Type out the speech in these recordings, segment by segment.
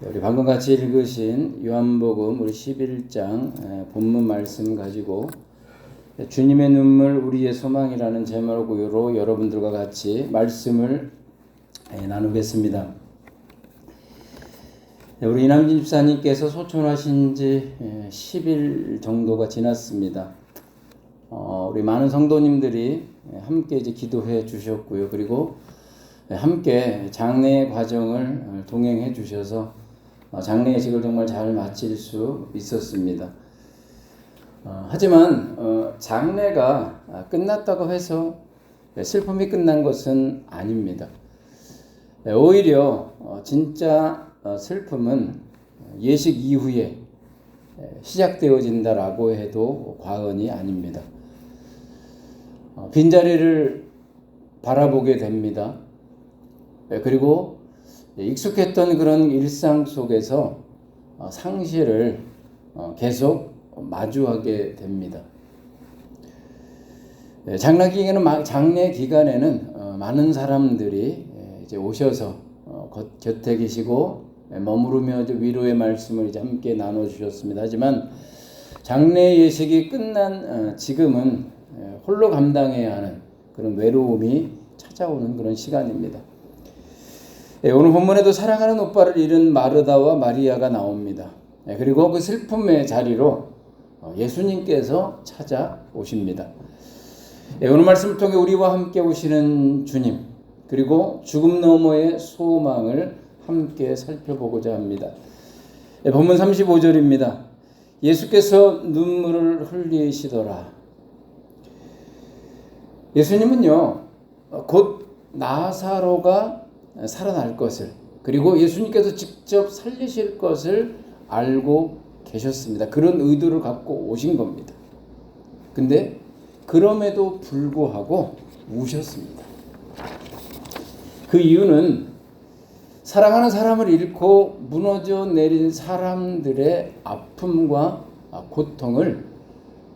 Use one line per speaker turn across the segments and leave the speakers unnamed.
우리 방금 같이 읽으신 요한복음 우리 11장 본문 말씀 가지고 주님의 눈물 우리의 소망이라는 제목으로 여러분들과 같이 말씀을 나누겠습니다. 우리 이남진 집사님께서 소천하신 지 10일 정도가 지났습니다. 우리 많은 성도님들이 함께 이제 기도해 주셨고요. 그리고 함께 장례 과정을 동행해 주셔서 장례 예식을 정말 잘 마칠 수 있었습니다. 하지만 장례가 끝났다고 해서 슬픔이 끝난 것은 아닙니다. 오히려 진짜 슬픔은 예식 이후에 시작되어진다라고 해도 과언이 아닙니다. 빈자리를 바라보게 됩니다. 그리고 익숙했던 그런 일상 속에서 상실을 계속 마주하게 됩니다. 장례 기간에는 많은 사람들이 이제 오셔서 곁에 계시고 머무르며 위로의 말씀을 이제 함께 나눠 주셨습니다. 하지만 장례 예식이 끝난 지금은 홀로 감당해야 하는 그런 외로움이 찾아오는 그런 시간입니다. 오늘 본문에도 사랑하는 오빠를 잃은 마르다와 마리아가 나옵니다. 그리고 그 슬픔의 자리로 예수님께서 찾아오십니다. 오늘 말씀을 통해 우리와 함께 오시는 주님, 그리고 죽음 너머의 소망을 함께 살펴보고자 합니다. 본문 35절입니다. 예수께서 눈물을 흘리시더라. 예수님은요, 곧 나사로가 살아날 것을, 그리고 예수님께서 직접 살리실 것을 알고 계셨습니다. 그런 의도를 갖고 오신 겁니다. 근데 그럼에도 불구하고 우셨습니다. 그 이유는 사랑하는 사람을 잃고 무너져 내린 사람들의 아픔과 고통을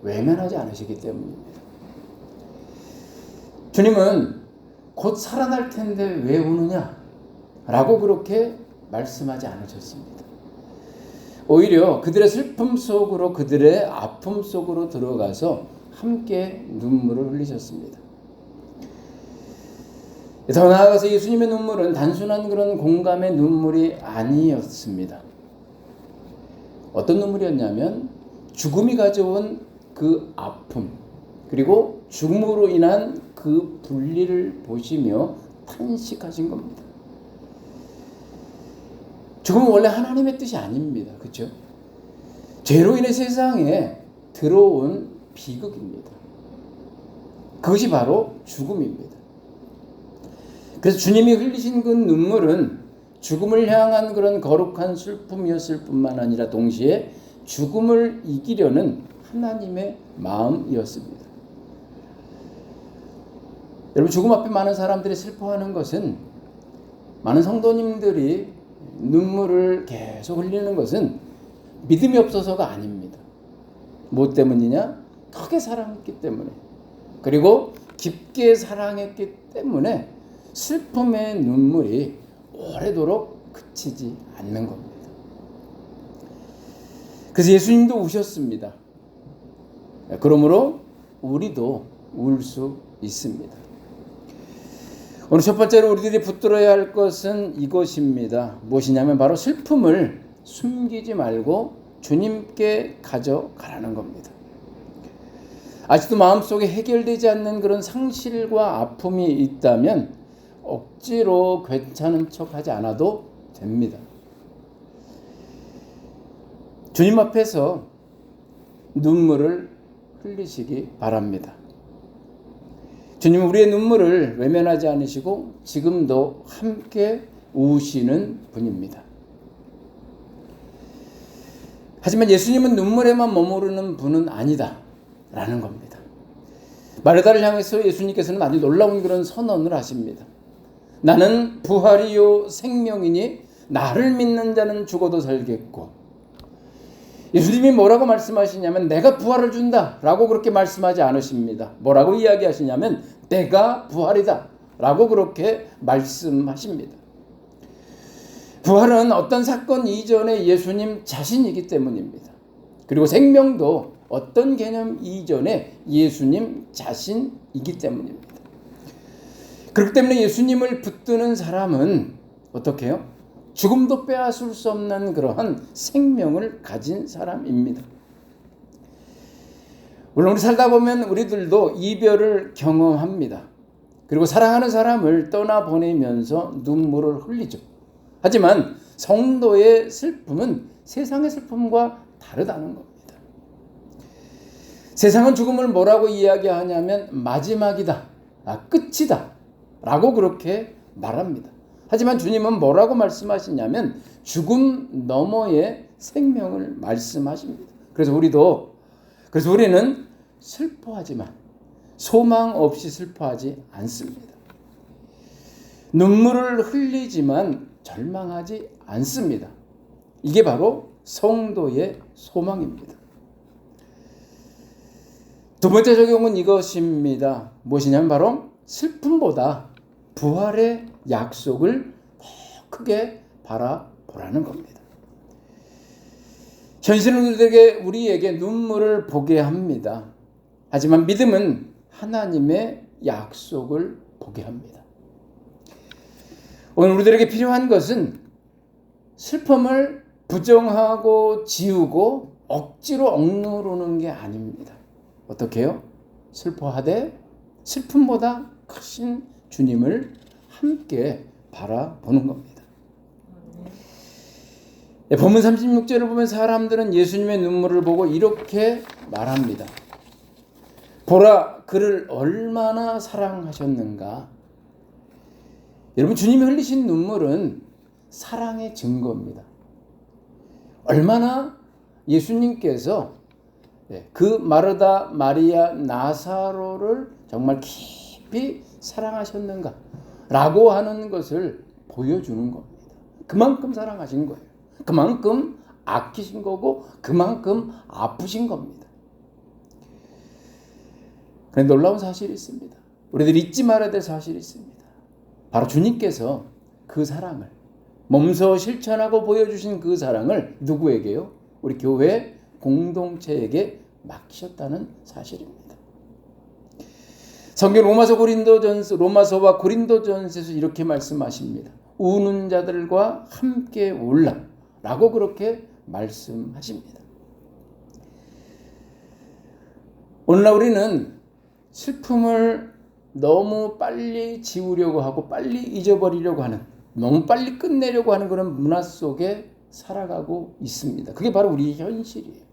외면하지 않으시기 때문입니다. 주님은 곧 살아날 텐데 왜 우느냐? 라고 그렇게 말씀하지 않으셨습니다. 오히려 그들의 슬픔 속으로, 그들의 아픔 속으로 들어가서 함께 눈물을 흘리셨습니다. 더 나아가서 예수님의 눈물은 단순한 그런 공감의 눈물이 아니었습니다. 어떤 눈물이었냐면 죽음이 가져온 그 아픔, 그리고 죽음으로 인한 그 분리를 보시며 탄식하신 겁니다. 죽음은 원래 하나님의 뜻이 아닙니다. 그렇죠? 죄로 인해 세상에 들어온 비극입니다. 그것이 바로 죽음입니다. 그래서 주님이 흘리신 그 눈물은 죽음을 향한 그런 거룩한 슬픔이었을 뿐만 아니라 동시에 죽음을 이기려는 하나님의 마음이었습니다. 여러분, 죽음 앞에 많은 사람들이 슬퍼하는 것은, 많은 성도님들이 눈물을 계속 흘리는 것은 믿음이 없어서가 아닙니다. 무엇 때문이냐? 크게 사랑했기 때문에, 그리고 깊게 사랑했기 때문에 슬픔의 눈물이 오래도록 그치지 않는 겁니다. 그래서 예수님도 우셨습니다. 그러므로 우리도 울 수 있습니다. 오늘 첫 번째로 우리들이 붙들어야 할 것은 이것입니다. 무엇이냐면 바로 슬픔을 숨기지 말고 주님께 가져가라는 겁니다. 아직도 마음속에 해결되지 않는 그런 상실과 아픔이 있다면 억지로 괜찮은 척하지 않아도 됩니다. 주님 앞에서 눈물을 흘리시기 바랍니다. 주님은 우리의 눈물을 외면하지 않으시고 지금도 함께 우시는 분입니다. 하지만 예수님은 눈물에만 머무르는 분은 아니다 라는 겁니다. 마르다를 향해서 예수님께서는 아주 놀라운 그런 선언을 하십니다. 나는 부활이요 생명이니 나를 믿는 자는 죽어도 살겠고, 예수님이 뭐라고 말씀하시냐면 내가 부활을 준다 라고 그렇게 말씀하지 않으십니다. 뭐라고 이야기하시냐면 내가 부활이다 라고 그렇게 말씀하십니다. 부활은 어떤 사건 이전의 예수님 자신이기 때문입니다. 그리고 생명도 어떤 개념 이전의 예수님 자신이기 때문입니다. 그렇기 때문에 예수님을 붙드는 사람은 어떻게 해요? 죽음도 빼앗을 수 없는 그러한 생명을 가진 사람입니다. 물론 우리 살다 보면 우리들도 이별을 경험합니다. 그리고 사랑하는 사람을 떠나보내면서 눈물을 흘리죠. 하지만 성도의 슬픔은 세상의 슬픔과 다르다는 겁니다. 세상은 죽음을 뭐라고 이야기하냐면 마지막이다, 끝이다 라고 그렇게 말합니다. 하지만 주님은 뭐라고 말씀하시냐면 죽음 너머의 생명을 말씀하십니다. 그래서 우리는 슬퍼하지만 소망 없이 슬퍼하지 않습니다. 눈물을 흘리지만 절망하지 않습니다. 이게 바로 성도의 소망입니다. 두 번째 적용은 이것입니다. 무엇이냐면 바로 슬픔보다 부활의 약속을 더 크게 바라보라는 겁니다. 현실은 우리에게 눈물을 보게 합니다. 하지만 믿음은 하나님의 약속을 보게 합니다. 오늘 우리들에게 필요한 것은 슬픔을 부정하고 지우고 억지로 억누르는 게 아닙니다. 어떻게 해요? 슬퍼하되 슬픔보다 크신 주님을 함께 바라보는 겁니다. 본문 36절을 보면 사람들은 예수님의 눈물을 보고 이렇게 말합니다. 보라, 그를 얼마나 사랑하셨는가. 여러분, 주님이 흘리신 눈물은 사랑의 증거입니다. 얼마나 예수님께서 그 마르다, 마리아, 나사로를 정말 깊이 사랑하셨는가 라고 하는 것을 보여주는 겁니다. 그만큼 사랑하신 거예요. 그만큼 아끼신 거고 그만큼 아프신 겁니다. 그런데 놀라운 사실이 있습니다. 우리들이 잊지 말아야 될 사실이 있습니다. 바로 주님께서 그 사랑을 몸소 실천하고 보여주신 그 사랑을 누구에게요? 우리 교회 공동체에게 맡기셨다는 사실입니다. 성경 로마서와 고린도전서에서 이렇게 말씀하십니다. 우는 자들과 함께 울라 라고 그렇게 말씀하십니다. 오늘날 우리는 슬픔을 너무 빨리 지우려고 하고 빨리 잊어버리려고 하는, 너무 빨리 끝내려고 하는 그런 문화 속에 살아가고 있습니다. 그게 바로 우리의 현실이에요.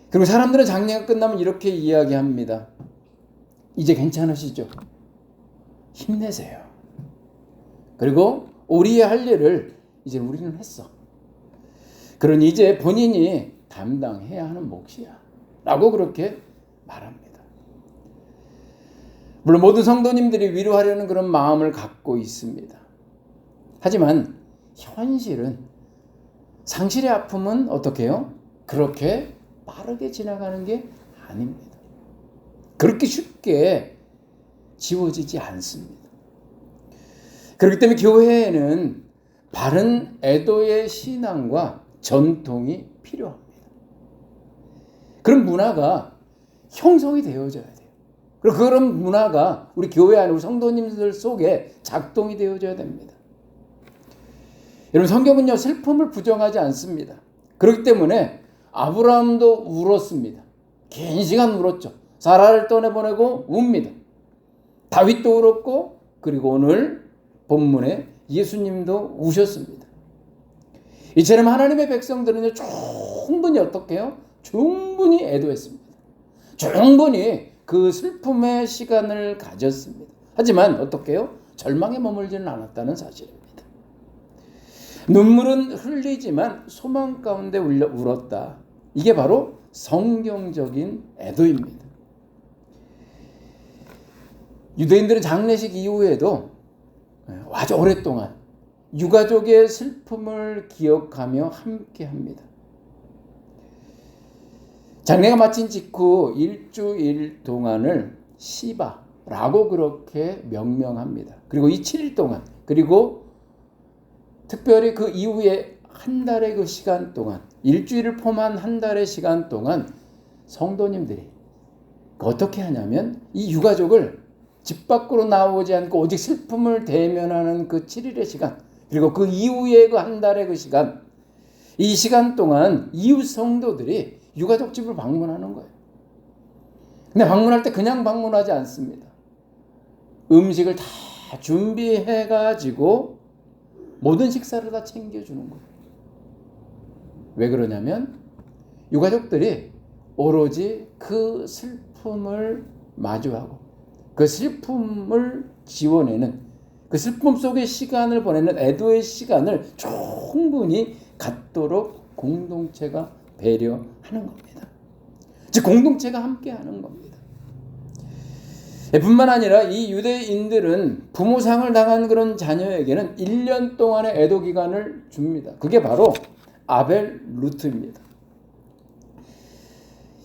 그리고 사람들은 장례가 끝나면 이렇게 이야기합니다. 이제 괜찮으시죠? 힘내세요. 그리고 우리의 할 일을 이제 우리는 했어. 그러니 이제 본인이 담당해야 하는 몫이야 라고 그렇게 말합니다. 물론 모든 성도님들이 위로하려는 그런 마음을 갖고 있습니다. 하지만 현실은, 상실의 아픔은 어떻게 해요? 그렇게 빠르게 지나가는 게 아닙니다. 그렇게 쉽게 지워지지 않습니다. 그렇기 때문에 교회에는 바른 애도의 신앙과 전통이 필요합니다. 그런 문화가 형성이 되어져야 돼요. 그리고 그런 문화가 우리 교회 안에 우리 성도님들 속에 작동이 되어져야 됩니다. 여러분, 성경은요 슬픔을 부정하지 않습니다. 그렇기 때문에 아브라함도 울었습니다. 긴 시간 울었죠. 사라를 떠내보내고 웁니다. 다윗도 울었고, 그리고 오늘 본문에 예수님도 우셨습니다. 이처럼 하나님의 백성들은요 충분히 어떻게 해요? 충분히 애도했습니다. 충분히 그 슬픔의 시간을 가졌습니다. 하지만 어떻게 해요? 절망에 머물지는 않았다는 사실입니다. 눈물은 흘리지만 소망 가운데 울었다. 이게 바로 성경적인 애도입니다. 유대인들은 장례식 이후에도 아주 오랫동안 유가족의 슬픔을 기억하며 함께합니다. 장례가 마친 직후 일주일 동안을 시바라고 그렇게 명명합니다. 그리고 이 7일 동안, 그리고 특별히 그 이후에 한 달의 그 시간 동안, 일주일을 포함한 한 달의 시간 동안 성도님들이 어떻게 하냐면 이 유가족을 집 밖으로 나오지 않고 오직 슬픔을 대면하는 그 7일의 시간, 그리고 그 이후에 그 한 달의 그 시간, 이 시간 동안 이웃 성도들이 유가족 집을 방문하는 거예요. 근데 방문할 때 그냥 방문하지 않습니다. 음식을 다 준비해가지고 모든 식사를 다 챙겨주는 거예요. 왜 그러냐면 유가족들이 오로지 그 슬픔을 마주하고 그 슬픔을 지워내는, 그 슬픔 속의 시간을 보내는 애도의 시간을 충분히 갖도록 공동체가 배려하는 겁니다. 즉 공동체가 함께하는 겁니다. 뿐만 아니라 이 유대인들은 부모상을 당한 그런 자녀에게는 1년 동안의 애도 기간을 줍니다. 그게 바로 아벨 루트입니다.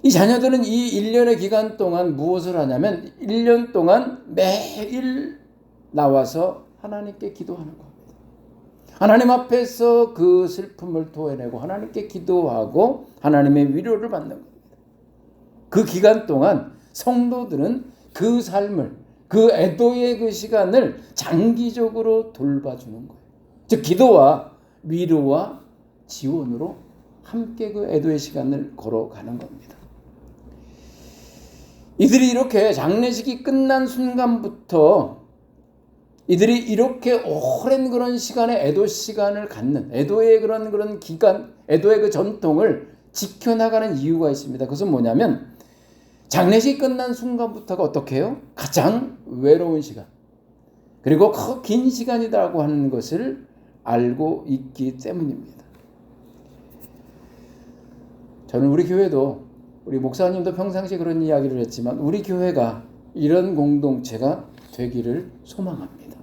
이 자녀들은 이 1년의 기간 동안 무엇을 하냐면 1년 동안 매일 나와서 하나님께 기도하는 겁니다. 하나님 앞에서 그 슬픔을 토해내고 하나님께 기도하고 하나님의 위로를 받는 겁니다. 그 기간 동안 성도들은 그 삶을, 그 애도의 그 시간을 장기적으로 돌봐주는 거예요. 즉 기도와 위로와 지원으로 함께 그 애도의 시간을 걸어가는 겁니다. 이들이 이렇게 장례식이 끝난 순간부터 이들이 이렇게 오랜 그런 시간의 애도 시간을 갖는, 애도의 그런 기간, 애도의 그 전통을 지켜나가는 이유가 있습니다. 그것은 뭐냐면 장례식이 끝난 순간부터가 어떻게 해요? 가장 외로운 시간, 그리고 긴 시간이라고 하는 것을 알고 있기 때문입니다. 저는 우리 교회도, 우리 목사님도 평상시에 그런 이야기를 했지만 우리 교회가 이런 공동체가 되기를 소망합니다.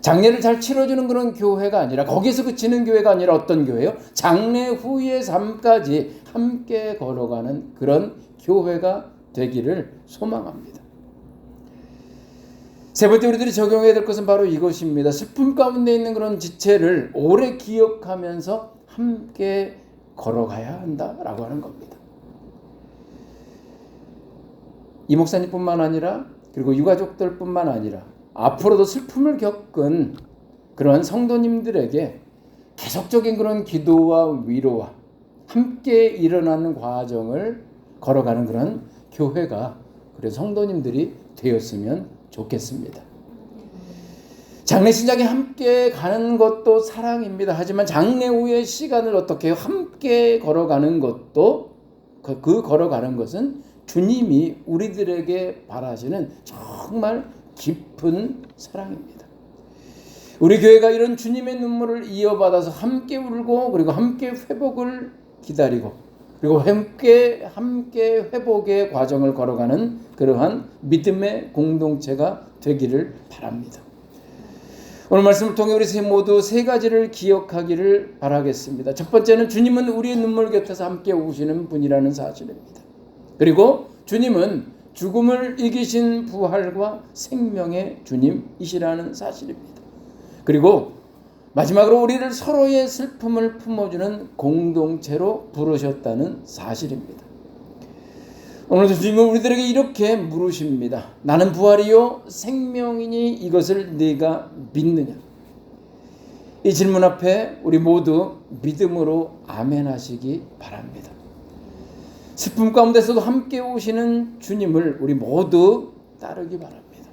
장례를 잘 치러주는 그런 교회가 아니라, 거기서 그치는 교회가 아니라 어떤 교회요? 장례 후의 삶까지 함께 걸어가는 그런 교회가 되기를 소망합니다. 세 번째 우리들이 적용해야 될 것은 바로 이것입니다. 슬픔 가운데 있는 그런 지체를 오래 기억하면서 함께 걸어가야 한다라고 하는 겁니다. 이 목사님뿐만 아니라, 그리고 유가족들뿐만 아니라 앞으로도 슬픔을 겪은 그러한 성도님들에게 계속적인 그런 기도와 위로와 함께 일어나는 과정을 걸어가는 그런 교회가, 그래서 성도님들이 되었으면 좋겠습니다. 장례식장에 함께 가는 것도 사랑입니다. 하지만 장례 후의 시간을 어떻게 함께 걸어가는 것도, 그 걸어가는 것은 주님이 우리들에게 바라시는 정말 깊은 사랑입니다. 우리 교회가 이런 주님의 눈물을 이어받아서 함께 울고, 그리고 함께 회복을 기다리고, 그리고 함께 회복의 과정을 걸어가는 그러한 믿음의 공동체가 되기를 바랍니다. 오늘 말씀을 통해 우리 모두 세 가지를 기억하기를 바라겠습니다. 첫 번째는 주님은 우리의 눈물 곁에서 함께 우시는 분이라는 사실입니다. 그리고 주님은 죽음을 이기신 부활과 생명의 주님이시라는 사실입니다. 그리고 마지막으로 우리를 서로의 슬픔을 품어주는 공동체로 부르셨다는 사실입니다. 오늘도 주님은 우리들에게 이렇게 물으십니다. 나는 부활이요 생명이니 이것을 네가 믿느냐? 이 질문 앞에 우리 모두 믿음으로 아멘 하시기 바랍니다. 슬픔 가운데서도 함께 오시는 주님을 우리 모두 따르기 바랍니다.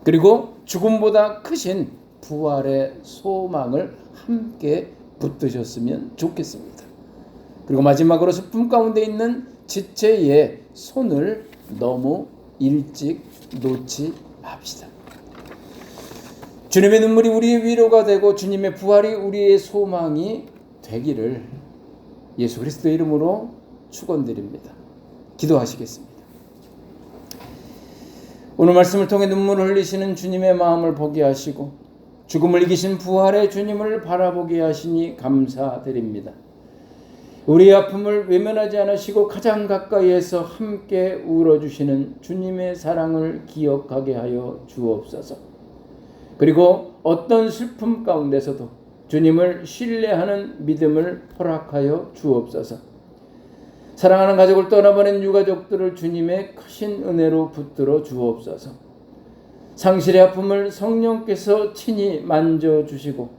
그리고 죽음보다 크신 부활의 소망을 함께 붙드셨으면 좋겠습니다. 그리고 마지막으로 슬픔 가운데 있는 지체의 손을 너무 일찍 놓지 맙시다. 주님의 눈물이 우리의 위로가 되고 주님의 부활이 우리의 소망이 되기를 예수 그리스도의 이름으로 축원드립니다. 기도하시겠습니다. 오늘 말씀을 통해 눈물을 흘리시는 주님의 마음을 보게 하시고 죽음을 이기신 부활의 주님을 바라보게 하시니 감사드립니다. 우리의 아픔을 외면하지 않으시고 가장 가까이에서 함께 울어주시는 주님의 사랑을 기억하게 하여 주옵소서. 그리고 어떤 슬픔 가운데서도 주님을 신뢰하는 믿음을 허락하여 주옵소서. 사랑하는 가족을 떠나보낸 유가족들을 주님의 크신 은혜로 붙들어 주옵소서. 상실의 아픔을 성령께서 친히 만져주시고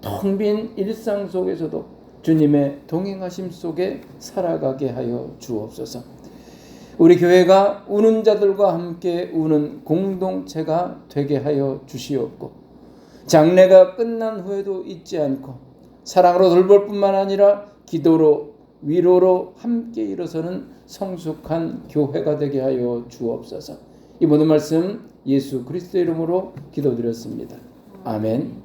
텅 빈 일상 속에서도 주님의 동행하심 속에 살아가게 하여 주옵소서. 우리 교회가 우는 자들과 함께 우는 공동체가 되게 하여 주시옵고, 장례가 끝난 후에도 잊지 않고 사랑으로 돌볼 뿐만 아니라 기도로 위로로 함께 일어서는 성숙한 교회가 되게 하여 주옵소서. 이 모든 말씀 예수 그리스도의 이름으로 기도드렸습니다. 아멘.